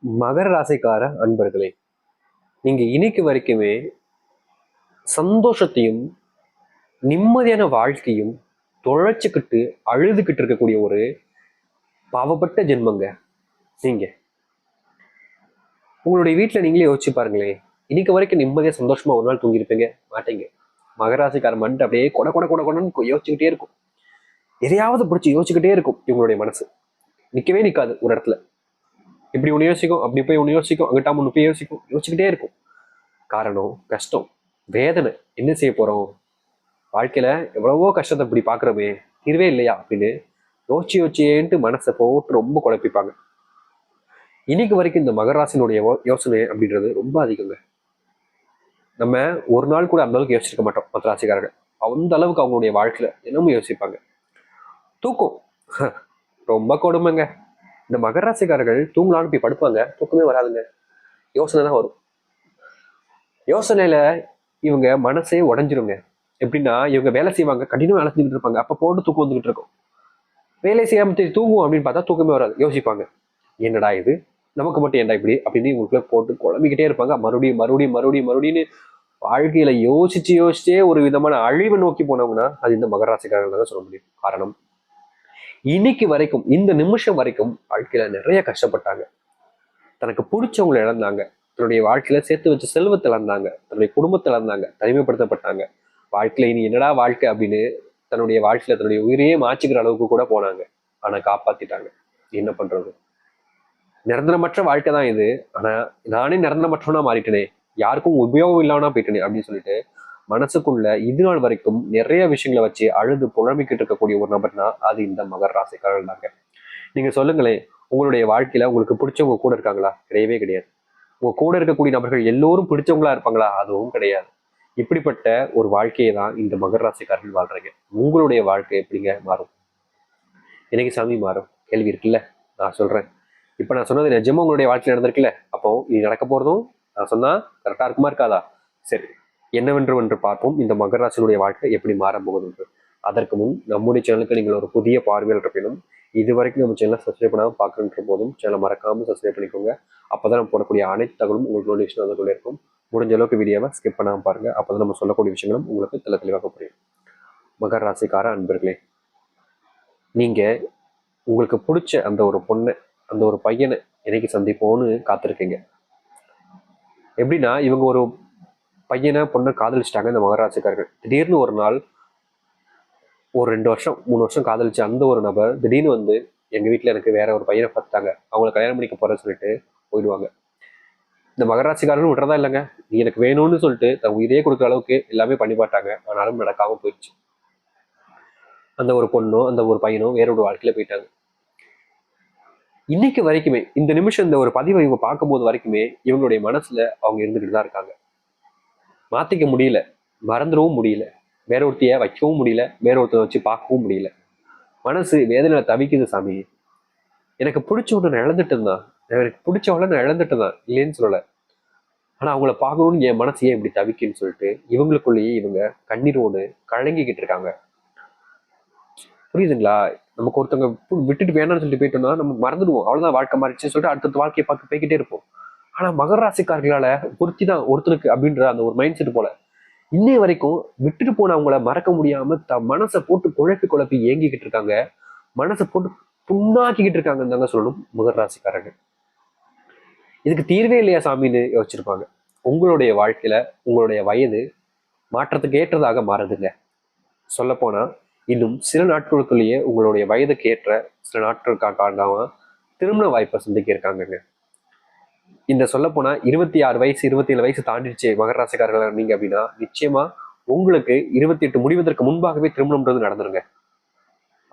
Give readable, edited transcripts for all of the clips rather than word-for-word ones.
மகர ராசிக்கார அன்பர்களே, நீங்க இன்னைக்கு வரைக்குமே சந்தோஷத்தையும் நிம்மதியான வாழ்க்கையும் தொழைச்சிக்கிட்டு அழுதுகிட்டு இருக்கக்கூடிய ஒரு பாவப்பட்ட ஜென்மங்க நீங்க. உங்களுடைய வீட்டுல நீங்களே யோசிச்சு பாருங்களேன். இன்னைக்கு வரைக்கும் நிம்மதியா சந்தோஷமா ஒரு நாள் தூங்கியிருப்பீங்க மாட்டீங்க. மகராசிக்கார மண்டு அப்படியே கொட கொட கொட கொடன்னு யோசிச்சுக்கிட்டே இருக்கும். எதையாவது பிடிச்சி யோசிச்சுக்கிட்டே இருக்கும். இவங்களுடைய மனசு நிக்கவே நிக்காது ஒரு இடத்துல. இப்படி ஒண்ணு யோசிக்கும், அப்படி போய் ஒண்ணு யோசிக்கும், அங்கிட்டாம ஒண்ணு போய் யோசிக்கும், யோசிச்சுக்கிட்டே இருக்கும். காரணம் கஷ்டம், வேதனை. என்ன செய்ய போறோம், வாழ்க்கையில எவ்வளவோ கஷ்டத்தை இப்படி பாக்குறோமே, தீர்வே இல்லையா அப்படின்னு யோசிச்சு யோசிச்சேன்ட்டு மனசை போட்டு ரொம்ப குழப்பிப்பாங்க. இன்னைக்கு வரைக்கும் இந்த மகராசினுடைய யோசனை அப்படின்றது ரொம்ப அதிகங்க. நம்ம ஒரு நாள் கூட அந்த அளவுக்கு யோசிச்சிருக்க மாட்டோம். மற்ற ராசிக்காரர்கள் அந்த அளவுக்கு அவங்களுடைய வாழ்க்கையில என்னமோ யோசிப்பாங்க. தூக்கம் ரொம்ப கொடுமைங்க. இந்த மகராசிக்காரர்கள் தூங்கலான்னு போய் படுப்பாங்க, தூக்கமே வராதுங்க. யோசனை தான் வரும். யோசனையில இவங்க மனசே உடஞ்சிருங்க. எப்படின்னா, இவங்க வேலை செய்வாங்க, கண்டினியூ வேலை செஞ்சுட்டு இருப்பாங்க, அப்ப போட்டு தூக்கம் வந்துகிட்டு இருக்கும். வேலை செய்யாம தூங்குவோம் அப்படின்னு பார்த்தா தூக்கமே வராது. யோசிப்பாங்க, என்னடா இது, நமக்கு மட்டும் ஏன்டா இப்படி அப்படின்னு இவங்களுக்குள்ள போட்டு குழம்பிக்கிட்டே இருப்பாங்க. மறுபடியும் மறுபடியும் மறுபடியும் மறுபடியும் வாழ்க்கையில யோசிச்சு யோசிச்சே ஒரு விதமான அழிவை நோக்கி போனவங்கன்னா அது இந்த மகராசிக்காரர்கள் தான் சொல்ல முடியும். காரணம், இன்னைக்கு வரைக்கும் இந்த நிமிஷம் வரைக்கும் வாழ்க்கையில நிறைய கஷ்டப்பட்டாங்க. தனக்கு பிடிச்சவங்களை இழந்தாங்க, தன்னுடைய வாழ்க்கையில சேர்த்து வச்ச செல்வத்தை இழந்தாங்க, தன்னுடைய குடும்பத்தை இழந்தாங்க, தனிமைப்படுத்தப்பட்டாங்க. வாழ்க்கையில இனி என்னடா வாழ்க்கை அப்படின்னு தன்னுடைய வாழ்க்கையில தன்னுடைய உயிரையே மாற்றிக்கிற அளவுக்கு கூட போனாங்க. ஆனா காப்பாத்திட்டாங்க. என்ன பண்றது, நிரந்தரமற்ற வாழ்க்கை தான் இது. ஆனா நானே நிரந்தரமற்றவனா மாறிட்டேனே, யாருக்கும் உபயோகம் இல்லாமனா போயிட்டேனே அப்படின்னு சொல்லிட்டு மனசுக்குள்ள இது நாள் வரைக்கும் நிறைய விஷயங்களை வச்சு அழுது புலம்பிக்கிட்டு இருக்கக்கூடிய ஒரு நபர்னா அது இந்த மகர ராசிக்காரர்கள் தாங்க. நீங்க சொல்லுங்களேன், உங்களுடைய வாழ்க்கையில உங்களுக்கு பிடிச்சவங்க கூட இருக்காங்களா? கிடையவே கிடையாது. உங்க கூட இருக்கக்கூடிய நபர்கள் எல்லோரும் பிடிச்சவங்களா இருப்பாங்களா? அதுவும் கிடையாது. இப்படிப்பட்ட ஒரு வாழ்க்கையை தான் இந்த மகர ராசிக்காரர்கள் வாழ்றீங்க. உங்களுடைய வாழ்க்கை எப்படிங்க மாறும்? எனக்கு சாமி மாறும் கேள்வி இருக்குல்ல, நான் சொல்றேன். இப்ப நான் சொன்னது நிஜமா உங்களுடைய வாழ்க்கையில் நடந்திருக்குல்ல, அப்போ இது நடக்க போறதும் நான் சொன்னா கரெக்டா இருக்குமா இருக்காதா? சரி, என்னவென்று பார்ப்போம் இந்த மகர ராசியுடைய வாழ்க்கை எப்படி மாற போகுது என்று. அதற்கு முன் நம்முடைய சேனலுக்கு நீங்கள் ஒரு புதிய பார்வையில் இருப்பினும் இது வரைக்கும் நம்ம சேனலை சப்ஸ்கிரைப் பண்ணாமல் பார்க்குற போதும் சேனலை மறக்காம சப்ஸ்கிரைப் பண்ணிக்கோங்க. அப்போதான் நம்ம போடக்கூடிய அனைத்து தகவலும் உங்களுக்கு நோட்டிஃபிகேஷன் வந்து இருக்கும். முடிஞ்ச அளவுக்கு வீடியோவை ஸ்கிப் பண்ணாமல் பாருங்க. அப்போதான் நம்ம சொல்லக்கூடிய விஷயங்களும் உங்களுக்கு தெளிவாக புரியும். மகர ராசிக்கார அன்பர்களே, நீங்க உங்களுக்கு பிடிச்ச அந்த ஒரு பொண்ணை, அந்த ஒரு பையனை என்னைக்கு சந்திப்போன்னு காத்திருக்கீங்க. எப்படின்னா, இவங்க ஒரு பையனை பொண்ணை காதலிச்சிட்டாங்க இந்த மகராசிக்காரர்கள். திடீர்னு ஒரு நாள், ஒரு 2 வருஷம் 3 வருஷம் காதலிச்ச அந்த ஒரு நபர் திடீர்னு வந்து எங்க வீட்டுல எனக்கு வேற ஒரு பையனை பார்த்துட்டாங்க, அவங்களை கல்யாணம் பண்ணிக்க போறேன்னு சொல்லிட்டு போயிடுவாங்க. இந்த மகராசிக்காரர்கள் விடுறதா இல்லைங்க. நீ எனக்கு வேணும்னு சொல்லிட்டு தன் உயிரே கொடுக்குற அளவுக்கு எல்லாமே பண்ணி பார்த்தாங்க. ஆனாலும் நடக்காம போயிடுச்சு. அந்த ஒரு பொண்ணோ அந்த ஒரு பையனோ வேற ஒரு வாழ்க்கையில போயிட்டாங்க. இன்னைக்கு வரைக்குமே இந்த நிமிஷம் இந்த ஒரு பதிவை இவங்க பார்க்கும்போது வரைக்குமே இவங்களுடைய மனசுல அவங்க இருந்துகிட்டு தான் இருக்காங்க. மாத்திக்க முடியல, மறந்துடவும் முடியல, வேற ஒருத்தைய வைக்கவும் முடியல, வேற ஒருத்தரை வச்சு பார்க்கவும் முடியல. மனசு வேதனையில தவிக்குது. சாமி, எனக்கு பிடிச்சவனை நான் இழந்துட்டேன் தான், எனக்கு பிடிச்சவளை நான் இழந்துட்டேன் தான், இல்லைன்னு சொல்லல. ஆனா அவங்கள பார்க்கணும்னு என் மனசு ஏன் இப்படி தவிக்குன்னு சொல்லிட்டு இவங்களுக்குள்ளேயே இவங்க கண்ணீரோடு கலங்கிக்கிட்டு இருக்காங்க. புரியுதுங்களா? நமக்கு ஒருத்தவங்க விட்டுட்டு வேணாம்னு சொல்லிட்டு போயிட்டோம்னா நம்ம மறந்துடுவோம், அவ்வளவுதான் வாழ்க்கை மாறிடுச்சுன்னு சொல்லிட்டு அடுத்த வாழ்க்கையை பார்க்க போய்கிட்டே இருப்போம். ஆனா மகர ராசிக்காரர்களால ஒருத்தி தான் ஒருத்தனுக்கு அப்படின்ற அந்த ஒரு மைண்ட் செட் போல இன்னைய வரைக்கும் விட்டுட்டு போன அவங்கள மறக்க முடியாம மனசை போட்டு குழப்பி ஏங்கிக்கிட்டு இருக்காங்க. மனசை போட்டு புண்ணாக்கிக்கிட்டு இருக்காங்கன்னு தாங்க சொல்லணும் மகர ராசிக்காரங்க. இதுக்கு தீர்வே இல்லையா சாமின்னு யோசிச்சிருப்பாங்க. உங்களுடைய வாழ்க்கையில உங்களுடைய வயது மாற்றத்துக்கு ஏற்றதாக மாறுதுங்க. சொல்ல போனா இன்னும் சில நாட்களுக்குள்ளேயே உங்களுடைய வயதுக்கு ஏற்ற சில நாட்களுக்காக திருமண வாய்ப்பை சந்திக்க இருக்காங்கங்க. இந்த சொல்ல போனா 26 வயசு 27 வயசு தாண்டிடுச்சு மகர ராசிக்காரர்கள் நீங்க அப்படின்னா நிச்சயமா உங்களுக்கு 28 முடிவதற்கு முன்பாகவே திருமணம்ன்றது நடந்துருங்க.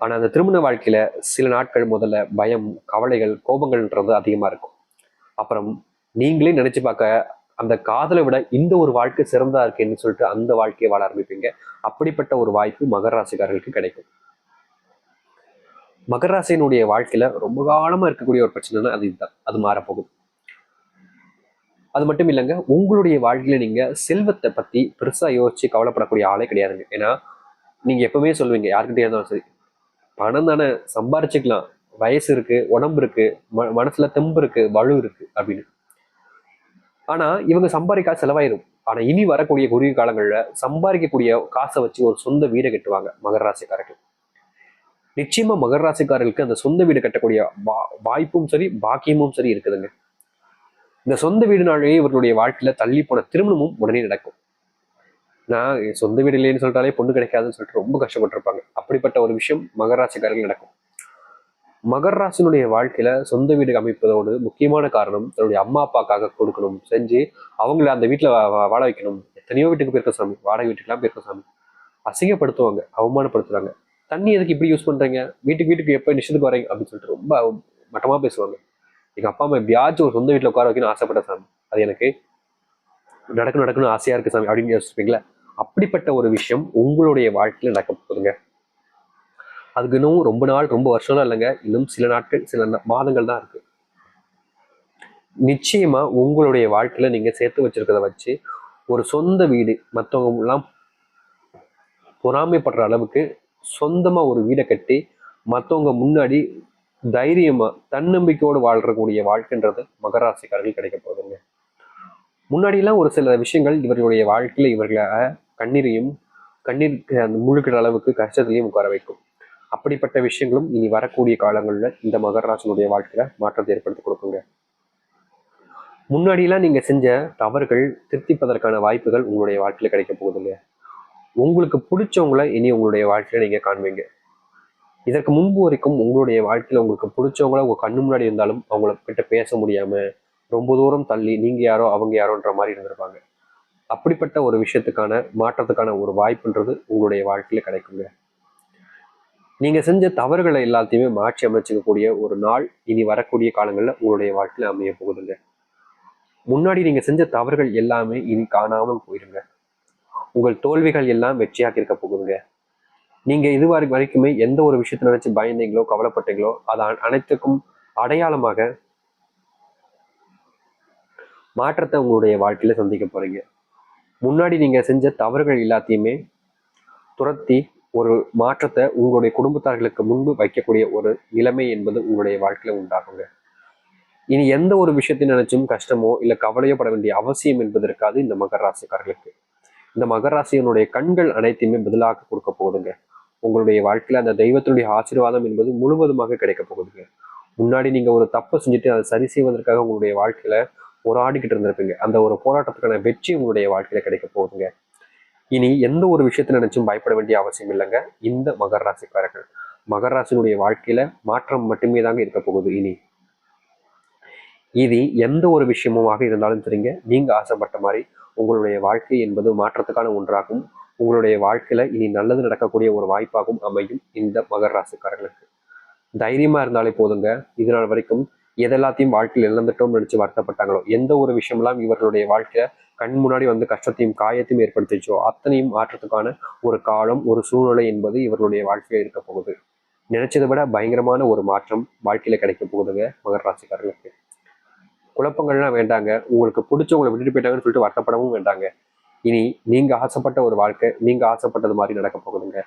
ஆனா அந்த திருமண வாழ்க்கையில சில நாட்கள் முதல்ல பயம், கவலைகள், கோபங்கள்ன்றது அதிகமா இருக்கும். அப்புறம் நீங்களே நினைச்சு பார்க்க அந்த காதலை விட இந்த ஒரு வாழ்க்கை சிறந்தா இருக்குன்னு சொல்லிட்டு அந்த வாழ்க்கையை வாழ ஆரம்பிப்பீங்க. அப்படிப்பட்ட ஒரு வாய்ப்பு மகர ராசிக்காரர்களுக்கு கிடைக்கும். மகர ராசியினுடைய வாழ்க்கையில ரொம்ப காலமா இருக்கக்கூடிய ஒரு பிரச்சனைனா அது இதுதான், அது மாறப்போகுது. அது மட்டும் இல்லைங்க, உங்களுடைய வாழ்க்கையில நீங்க செல்வத்தை பத்தி பெருசா யோசிச்சு கவலைப்படக்கூடிய ஆளே கிடையாதுங்க. ஏன்னா நீங்க எப்பவுமே சொல்லுவீங்க, யாருக்கிட்டே இருந்தாலும் சரி, பணம் தானே, சம்பாரிச்சுக்கலாம், வயசு இருக்கு, உடம்பு இருக்கு, மனசுல தெம்பு இருக்கு, வலு இருக்கு, அப்படின்னு. ஆனா இவங்க சம்பாதிக்காத செலவாயிரும். ஆனா இனி வரக்கூடிய குறுகிய காலங்கள்ல சம்பாதிக்கக்கூடிய காசை வச்சு ஒரு சொந்த வீடை கட்டுவாங்க மகர ராசிக்காரர்கள். நிச்சயமா மகர ராசிக்காரர்களுக்கு அந்த சொந்த வீடு கட்டக்கூடிய வாய்ப்பும் சரி பாக்கியமும் சரி இருக்குதுங்க. இந்த சொந்த வீடுனாலேயே இவர்களுடைய வாழ்க்கையில தள்ளி போன திருமணமும் உடனே நடக்கும். நான் சொந்த வீடு இல்லைன்னு சொல்லிட்டாலே பொண்ணு கிடைக்காதுன்னு சொல்லிட்டு ரொம்ப கஷ்டப்பட்டிருப்பாங்க. அப்படிப்பட்ட ஒரு விஷயம் மகர ராசிக்காரர்கள் நடக்கும். மகர ராசினுடைய வாழ்க்கையில சொந்த வீடு அமைப்பதோடு முக்கியமான காரணம் தன்னுடைய அம்மா அப்பாக்காக கொடுக்கணும் செஞ்சு அவங்கள அந்த வீட்டுல வாழ வைக்கணும். எத்தனையோ வீட்டுக்கு போயிருக்க சாமி, வாடகை வீட்டுக்குலாம் போயிருக்க சாமி. அசிங்கப்படுத்துவாங்க, அவமானப்படுத்துறாங்க. தண்ணி எதுக்கு இப்படி யூஸ் பண்றீங்க, வீட்டுக்கு எப்ப நிஷத்துக்கு வரீங்க அப்படின்னு சொல்லிட்டு ரொம்ப மட்டமா பேசுவாங்க. எங்க அப்பா அம்மா எப்படியாச்சும் ஒரு சொந்த வீட்டுல உட்கார வைக்கணும்னு ஆசைப்பட்ட சாமி, அது எனக்கு நடக்கணும்னு ஆசையா இருக்கு சாமி அப்படின்னு யோசிப்பீங்களா? அப்படிப்பட்ட ஒரு விஷயம் உங்களுடைய வாழ்க்கையில நடக்க போகுதுங்க. அதுக்கு இன்னும் ரொம்ப நாள், ரொம்ப வருஷம்லாம் இல்லைங்க, இன்னும் சில நாட்கள், சில மாதங்கள் தான் இருக்கு. நிச்சயமா உங்களுடைய வாழ்க்கையில நீங்க சேர்த்து வச்சிருக்கிறத வச்சு ஒரு சொந்த வீடு, மற்றவங்க எல்லாம் பொறாமைப்படுற அளவுக்கு சொந்தமா ஒரு வீடை கட்டி மற்றவங்க முன்னாடி தைரியமா தன்னம்பிக்கையோடு வாழ்றக்கூடிய வாழ்க்கைன்றது மகராசிக்காரர்கள் கிடைக்க போகுதுங்க. முன்னாடியெல்லாம் ஒரு சில விஷயங்கள் இவர்களுடைய வாழ்க்கையில இவர்களை கண்ணீர் அந்த முழுக்கிற அளவுக்கு கஷ்டத்திலையும் உட்கார வைக்கும். அப்படிப்பட்ட விஷயங்களும் இனி வரக்கூடிய காலங்களில் இந்த மகர ராசினுடைய வாழ்க்கையில மாற்றத்தை ஏற்படுத்தி கொடுக்குங்க. முன்னாடியெல்லாம் நீங்க செஞ்ச தவறுகள் திருத்திப்பதற்கான வாய்ப்புகள் உங்களுடைய வாழ்க்கையில கிடைக்க போகுதுங்க. உங்களுக்கு பிடிச்சவங்கள இனி உங்களுடைய வாழ்க்கையில நீங்க காண்பீங்க. இதற்கு முன்பு வரைக்கும் உங்களுடைய வாழ்க்கையில உங்களுக்கு பிடிச்சவங்கள உங்க கண்ணு முன்னாடி இருந்தாலும் அவங்கள கிட்ட பேச முடியாம ரொம்ப தூரம் தள்ளி நீங்க யாரோ அவங்க யாரோன்ற மாதிரி இருந்திருப்பாங்க. அப்படிப்பட்ட ஒரு விஷயத்துக்கான மாற்றத்துக்கான ஒரு வாய்ப்புன்றது உங்களுடைய வாழ்க்கையில கிடைக்குங்க. நீங்க செஞ்ச தவறுகளை எல்லாத்தையுமே மாற்றி அமைச்சிக்கக்கூடிய ஒரு நாள் இனி வரக்கூடிய காலங்களில் உங்களுடைய வாழ்க்கையில அமைய போகுதுங்க. முன்னாடி நீங்க செஞ்ச தவறுகள் எல்லாமே இனி காணாமல் போயிருங்க. உங்கள் தோல்விகள் எல்லாம் வெற்றியாக இருக்க போகுதுங்க. நீங்க இது வரைக்குமே எந்த ஒரு விஷயத்தை நினைச்சு பயந்தீங்களோ கவலைப்பட்டீங்களோ அது அனைத்துக்கும் அடையாளமாக மாற்றத்தை உங்களுடைய வாழ்க்கையில சந்திக்க போறீங்க. முன்னாடி நீங்க செஞ்ச தவறுகள் எல்லாத்தையுமே துரத்தி ஒரு மாற்றத்தை உங்களுடைய குடும்பத்தார்களுக்கு முன்பு வைக்கக்கூடிய ஒரு நிலைமை என்பது உங்களுடைய வாழ்க்கையில உண்டாகுங்க. இனி எந்த ஒரு விஷயத்தை நினைச்சும் கஷ்டமோ இல்லை கவலையோ பட வேண்டிய அவசியம் என்பது இருக்காது இந்த மகர ராசிக்காரர்களுக்கு. இந்த மகர ராசியினுடைய கண்கள் அனைத்தையுமே பதிலாக கொடுக்க போகுதுங்க. உங்களுடைய வாழ்க்கையில அந்த தெய்வத்தினுடைய ஆசீர்வாதம் என்பது முழுவதுமாக கிடைக்க போகுதுங்க. முன்னாடி நீங்க ஒரு தப்பை செஞ்சுட்டு அதை சரி செய்வதற்காக உங்களுடைய வாழ்க்கையில போராடிக்கிட்டு இருந்திருப்பீங்க. அந்த ஒரு போராட்டத்துக்கான வெற்றி உங்களுடைய வாழ்க்கையில கிடைக்க போகுதுங்க. இனி எந்த ஒரு விஷயத்தை நினைச்சும் பயப்பட வேண்டிய அவசியம் இல்லைங்க இந்த மகர ராசிக்காரர்கள். மகர ராசியினுடைய வாழ்க்கையில மாற்றம் மட்டுமே தாங்க இருக்க போகுது. இது எந்த ஒரு விஷயமுமாக இருந்தாலும் சரிங்க, நீங்க ஆசைப்பட்ட மாதிரி உங்களுடைய வாழ்க்கை என்பது மாற்றத்துக்கான ஒன்றாகும். உங்களுடைய வாழ்க்கையில இனி நல்லது நடக்கக்கூடிய ஒரு வாய்ப்பாகவும் அமையும் இந்த மகர ராசிக்காரர்களுக்கு. தைரியமா இருந்தாலே போதுங்க. இதனால் வரைக்கும் எதெல்லாத்தையும் வாழ்க்கையில் இழந்துட்டோம்னு நினைச்சு வருத்தப்பட்டாங்களோ, எந்த ஒரு விஷயமெல்லாம் இவர்களுடைய வாழ்க்கையில கண் முன்னாடி வந்து கஷ்டத்தையும் காயத்தையும் ஏற்படுத்திச்சோ அத்தனையும் மாற்றத்துக்கான ஒரு காலம், ஒரு சூழ்நிலை என்பது இவர்களுடைய வாழ்க்கையில இருக்க போகுது. நினைச்சதை விட பயங்கரமான ஒரு மாற்றம் வாழ்க்கையில கிடைக்க போகுதுங்க மகர ராசிக்காரர்களுக்கு. குழப்பங்கள்லாம் வேண்டாங்க. உங்களுக்கு பிடிச்சவங்களை விட்டுட்டு போயிட்டாங்கன்னு சொல்லிட்டு வருத்தப்படவும் வேண்டாங்க. இனி நீங்க ஆசைப்பட்ட ஒரு வாழ்க்கை, நீங்க ஆசைப்பட்டது மாதிரி நடக்க போகுதுங்க.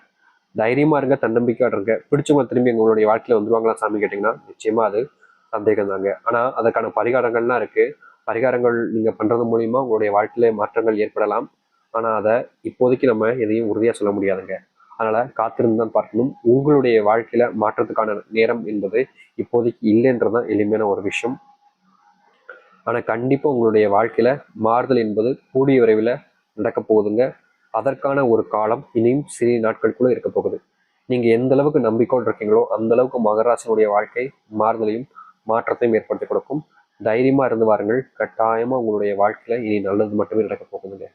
தைரியமா இருங்க, தன்னம்பிக்கையா இருங்க. பிடிச்சவங்க திரும்பி உங்களுடைய வாழ்க்கையில வந்துருவாங்களா சாமி கேட்டீங்கன்னா நிச்சயமா அது சந்தேகம் தாங்க. ஆனா அதற்கான பரிகாரங்கள்லாம் இருக்கு. பரிகாரங்கள் நீங்க பண்றது மூலியமா உங்களுடைய வாழ்க்கையில மாற்றங்கள் ஏற்படலாம். ஆனா அதை இப்போதைக்கு நம்ம எதையும் உறுதியா சொல்ல முடியாதுங்க. அதனால காத்திருந்து தான் பார்க்கணும். உங்களுடைய வாழ்க்கையில மாற்றத்துக்கான நேரம் என்பது இப்போதைக்கு இல்லைன்றதுதான் எளிமையான ஒரு விஷயம். ஆனா கண்டிப்பா உங்களுடைய வாழ்க்கையில மாறுதல் என்பது கூடிய விரைவில் நடக்க போகுதுங்க. அதற்கான ஒரு காலம் இனியும் சிறிய நாட்களுக்குள்ள இருக்க போகுது. நீங்க எந்த அளவுக்கு நம்பிக்கையோடு இருக்கீங்களோ அந்த அளவுக்கு மகராசினுடைய வாழ்க்கை மாறுதலையும் மாற்றத்தையும் ஏற்படுத்தி கொடுக்கும். தைரியமா இருந்து வாருங்கள். கட்டாயமா உங்களுடைய வாழ்க்கையில இனி நல்லது மட்டுமே நடக்க போகுதுங்க.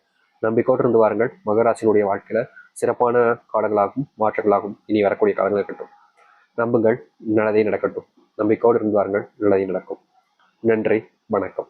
நம்பிக்கையோடு இருந்து வாருங்கள். மகராசினுடைய வாழ்க்கையில சிறப்பான காலங்களாகவும் மாற்றங்களாகவும் இனி வரக்கூடிய காலங்கள் இருக்கட்டும். நம்புங்கள், நல்லதே நடக்கட்டும். நம்பிக்கையோடு இருந்து வாருங்கள், நல்லதே நடக்கும். நன்றி, வணக்கம்.